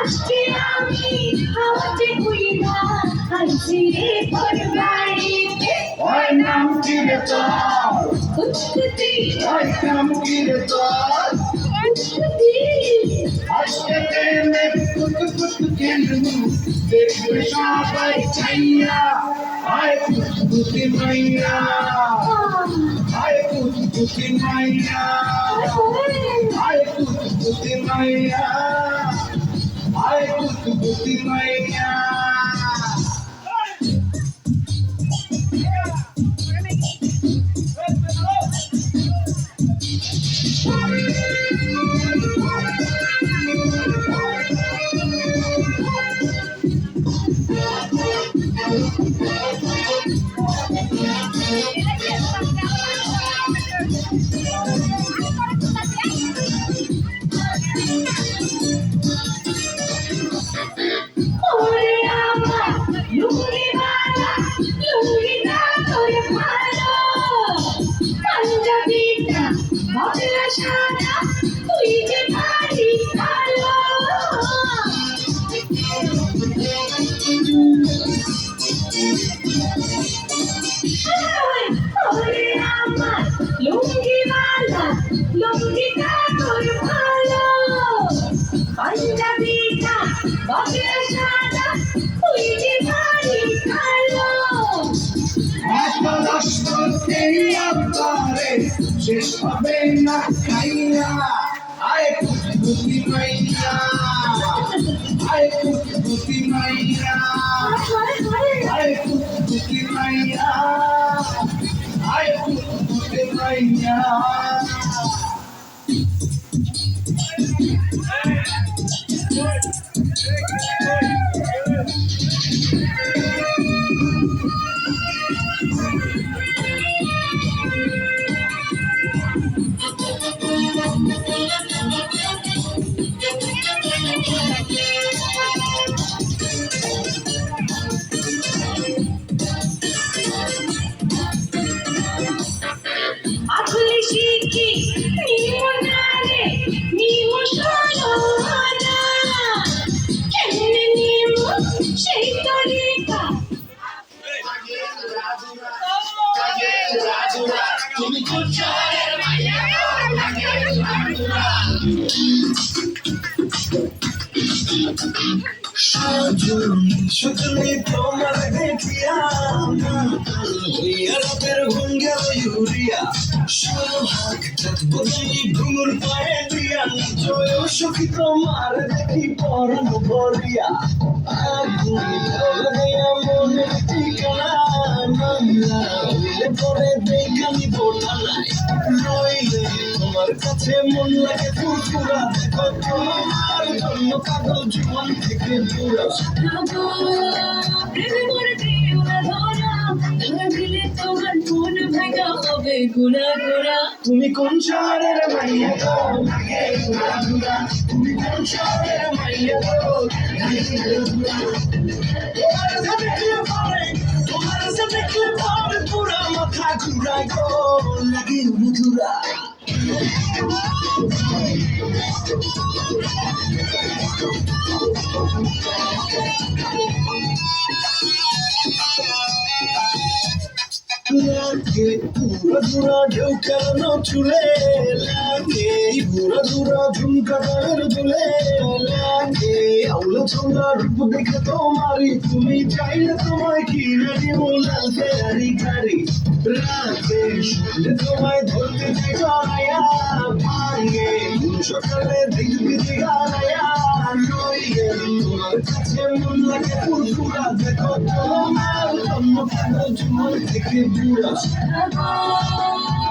আজকে আমি হাওয়াতে উড়িনা হাসি পরবাড়িতে ওই নাম কি রে তোর? কুচকুচি ওই নাম কি রে তোর? কুচকুচি আজকে প্রেমে কুতকুত কেলু দেখবে সবাই চাইয়া আয় কুতকুতি মাইয়া আয় কুতকুতি মাইয়া আয় কুতকুতি মাইয়া আয় কুতকুতি মাইয়া ওরে আমার লুঙ্গিওয়ালা লুঙ্গিটা তোর ভালো পাঞ্জাবিটা বদলা সাদা তুই যে ভারী কালো ওরে আমার লুঙ্গিওয়ালা লুঙ্গিটা তোর ভালো পাঞ্জাবিটা বদলা সাদা তুই যে ভারী কালো শেষ হবে না খাইয়া আয় কুতকুতি মাইয়া আয় কুতকুতি মাইয়া আয় কুতকুতি মাইয়া আয় কুতকুতি মাইয়া আসলে শিখি নিমনারে নিম সরনা কেমনে নিম সেই তরিকা তুমি কুচারের মাইয়া সজনী তোমার দেখিয়া রাতের ঘুম গেল ইউরিয়া সোহাগ বসি ঘুমুর পায়ে দিয়া জয় সখী তোমার দেখি পরম ভরিয়া আগুন দিয়া মনের ঠিকানা মামলা হইলে পরে দেখানি বোটা নাই নইলে তোমার কাছে মন লাগে ফুরফুরা দেখো তোমার জন্য পাগল জীবন থেকে পুরা প্রেমে মরে দিও না ধরা ধরা দিলে তোমার মন ভাঙা হবে গুড়া গুড়া তুমি কোন শহরের মাইয়া গো লাগে ঘুরা ঘুরা তুমি কোন শহরের মাইয়া গো লাগে ঘুরা তোমার সাথে দেখলে পরে পুরা মাথা ঘুরায় গো লাগে ঘুরা লাগে পুরা ধুরা ঢেউ কেন চুলে লাগে পুরা ধুরা ঝুমকা গায়ের দুলে লাগে আউলা ছন্দা রূপ দেখে তোমারি তুমি চাইলে তোমায় কি নাকি লাল ফেরারি গাড়ি রাতে শুনলে তোমায় ধরতে চাই জড়াইয়া ভাঙে সকালে দেখবি হারাইয়া নইলে তোমার কাছে মন লাগে ফুরফুরা দেখো তোমার জন্য পাগল জীবন থেকে বুড়া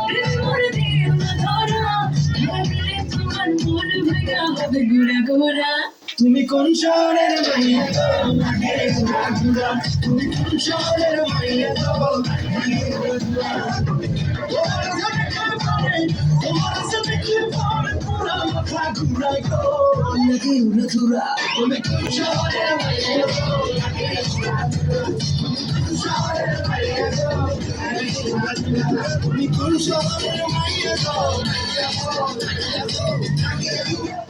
প্রেমে মরে দিও না ধরা ধরা দিলে তোমার মন ভাঙা হবে গুড়া গুড়া তুমি কোন শহরের মাইয়া গো লাগে ঘুরা ঘুরা তুমি কোন শহরের মাইয়া গো লাগে ঘুরা ঘুরা তোমার সাথে কি পরে পুরা মাথা ঘুরাই গো লাগে ঘুরা ঘুরা তুমি কোন শহরের মাইয়া গো লাগে ঘুরা ঘুরা শহরের মাইয়া গো লাগে ঘুরা ঘুরা তুমি কোন শহরের মাইয়া গো লাগে ঘুরা ঘুরা